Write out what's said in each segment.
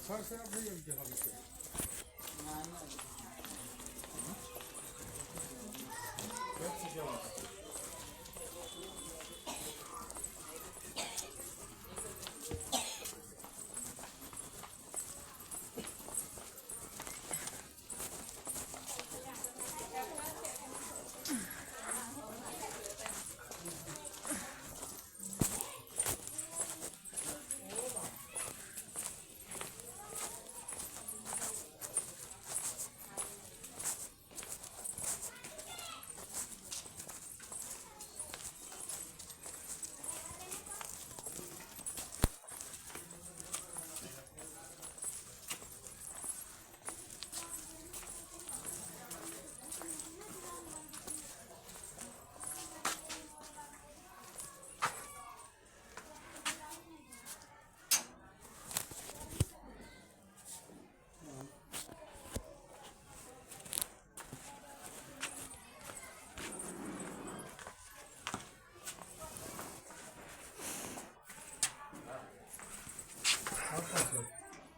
વલસાડ છે આપણે એમ કહેવા વિશે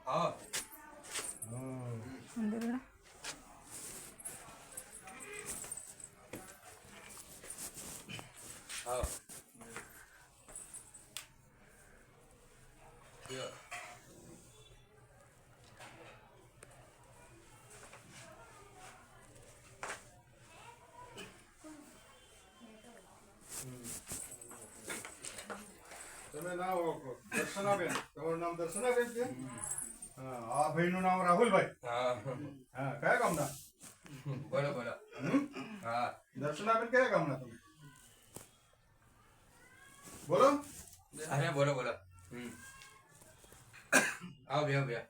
हाँ अंदर हाँ Yeah. તમે ના ઓળખો દર્શનાબેન તમારું નામ દર્શનાબેન છે હા આ ભાઈનું નામ રાહુલભાઈ हाँ હા કયા ગામના बोलो बोलो हाँ દર્શનાબેન કયા ગામના તમે બોલો अरे बोलो बोलो आओ भैया भैया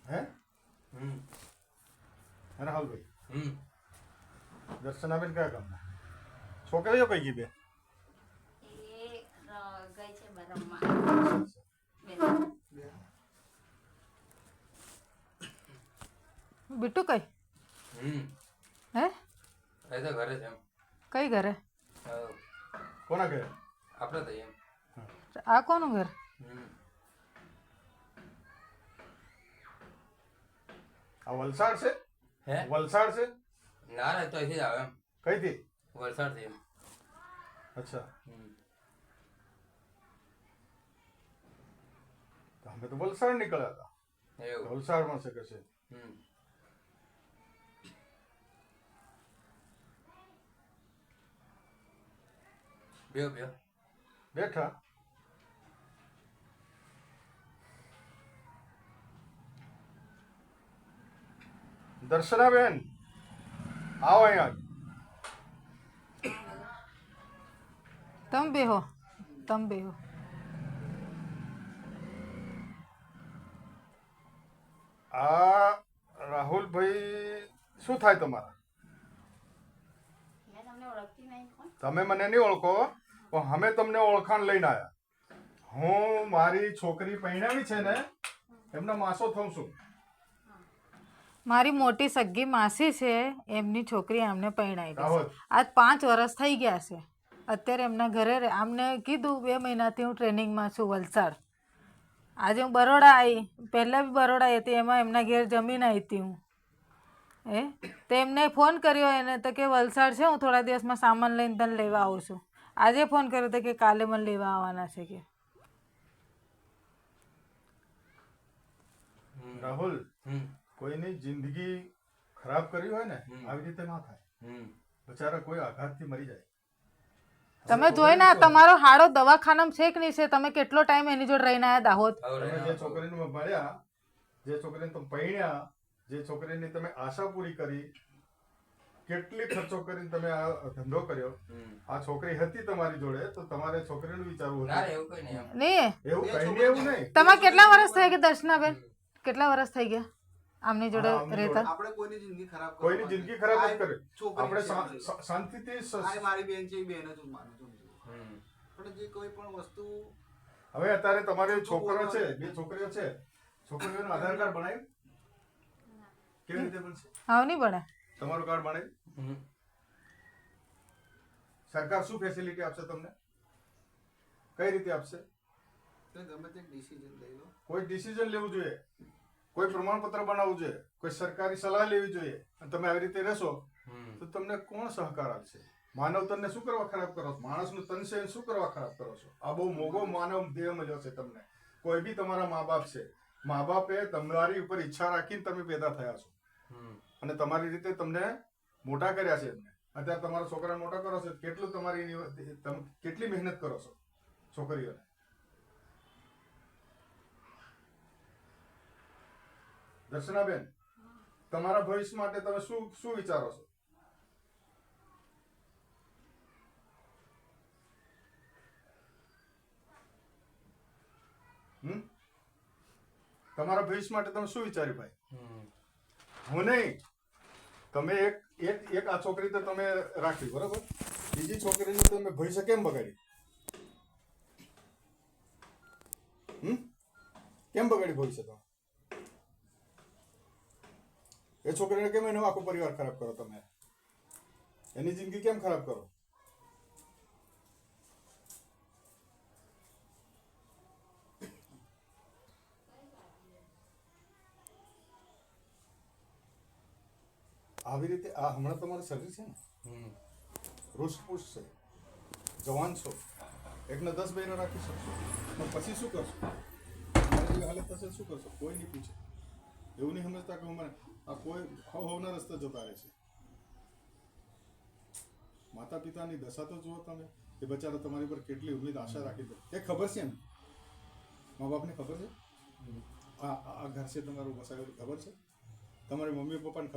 હે રાહુલભાઈ દર્શનાબેન કયા ગામના છોકરીઓ કઈ ગઈ બે ગઈ છે બરમમાં बिट्टू कई है ऐसा घर है कई घर है કોના ઘરે આપણે તો એમ आ कौन घर આ વલસાડ છે હે વલસાડ છે ના ના તો અહીંથી જ આવે એમ કઈથી વલસાડથી એમ અચ્છા તો અમે તો વલસાડ નીકળ્યા હતા એવું વલસાડમાં છે કે છે બેહો બેહો બેઠા દર્શનાબેન આવો અહીંયા तम बेहो આ રાહુલભાઈ શું થાય તમારા મેં તમને ઓળખતી નહીં કોણ તમે મને નહીં ઓળખો પણ અમે તમને ઓળખાણ લઈને આવ્યા હું મારી છોકરી પરણાવી છે ને એમનો માસો થઉં છું મારી મોટી સગ્ગી માસી છે એમની છોકરી આમને પરણાવી રાહુલ. છે આજ 5 વર્ષ થઈ ગયા છે અત્યારે એમના ઘરે આમને કીધું 2 મહિનાથી હું ટ્રેનિંગમાં છું વલસાડ આજે હું બરોડા આવી પહેલાં બી બરોડા હતી એમાં એમના ઘેર જમીન આવી હતી હું તો એમને ફોન કર્યો એને તો કે વલસાડ છે હું થોડા દિવસમાં સામાન લઈને તને લેવા આવું છું આજે ફોન કર્યો તો કે કાલે મને લેવા આવવાના છે કે રાહુલ કોઈની જિંદગી ખરાબ કરી હોય ને આવી રીતે ના થાય બચારા કોઈ આઘાતથી મરી જાય તમે જોઈને તમારો હાડો દવાખાનામાં છે કે નહીં છે તમે કેટલો ટાઈમ એની જોડે રહીને આવ્યા દાહોદ તમે જે છોકરીને મળ્યા જે છોકરીને તમે પરણ્યા જે છોકરીની તમે આશા પૂરી કરી કેટલી ખર્ચો કરીને તમે આ ધંધો કર્યો આ છોકરી હતી તમારી જોડે તો તમારે છોકરીનું વિચારવું ના હતું એવું કઈ નહીં એમ નહીં એવું કઈ એવું નહીં તમારે કેટલા વર્ષ થઈ ગયા દર્શનાબેન કેટલા વર્ષ થઈ ગયા આમની જોડે રહેતા આપણે કોઈની જિંદગી ખરાબ કોઈની જિંદગી ખરાબ નથી કરી છોકરી આપણે છે. શાંતિથી આ મારી બેન છે એ બેન જ હું માનું છું પણ જે કોઈ પણ વસ્તુ હવે અત્યારે તમારે છોકરો છે બે છોકરીઓ છે છોકરીઓનું આધાર કાર્ડ બનાવ્યું કેવી રીતે બનશે આવ નહીં બને તમારું કાર્ડ બનાવ્યું સરકાર શું ફેસિલિટી આપશે તમને? કઈ રીતે આપશે? તો ગમે તે ડિસિઝન લઈ લો. કોઈ ડિસિઝન લેવું જોઈએ, કોઈ પ્રમાણપત્ર બનાવવું જોઈએ, કોઈ સરકારી સલાહ લેવી જોઈએ, અને તમે આવી રીતે રહેશો તો તમને કોણ સહકાર આપશે? માનવ તનને શું કરવા ખરાબ કરો છો? માણસનું તન છે એને શું કરવા ખરાબ કરો છો? આ બહુ મોંઘો માનવ દેહ મળ્યો છે તમને. કોઈ બી તમારા મા બાપ છે, મા બાપે તમારી ઉપર ઈચ્છા રાખીને તમે પેદા થયા છો અને તમારી રીતે તમને મોટા કર્યા છે એમને. અત્યારે તમારા છોકરાને મોટા કરો છો, કેટલું તમે કેટલી મહેનત કરો છો છોકરીઓને? દર્શનાબેન, તમારા ભવિષ્ય માટે તમે શું વિચારો છો? તમારા ભવિષ્ય માટે તમે શું વિચાર્યું ભાઈ? હું નહીં, તમે એક આ છોકરી તો તમે રાખી, બરોબર, બીજી છોકરીનું તમે ભવિષ્ય કેમ બગાડી? કેમ બગાડી ભવિષ્ય તમે? એ છોકરીને કેમ એનો આખો પરિવાર ખરાબ કરો તમે? એની જિંદગી કેમ ખરાબ કરો? આવી રીતે આ હમણાં તમારું શરીર છે ને, રૂષ્ટપુષ્ટ છે, જવાન છો, એકને 10 બહેનો રાખી શકશો, પણ પછી શું કરશો? તમારી જેવી હાલત થશે શું કરશો? કોઈ નહીં પૂછે. એવું નહીં સમજતા કે મને આ કોઈ હવના રસ્તે જતા રહે છે. માતા પિતાની દશા તો જુઓ તમે, એ બચારા તમારી પર કેટલી ઉમ્મીદ આશા રાખી દે. એ ખબર છે ને, મા બાપને ખબર છે આ ઘર છે તમારું વસાવેલું, ખબર છે તમારી મમ્મી પપ્પાને ખબર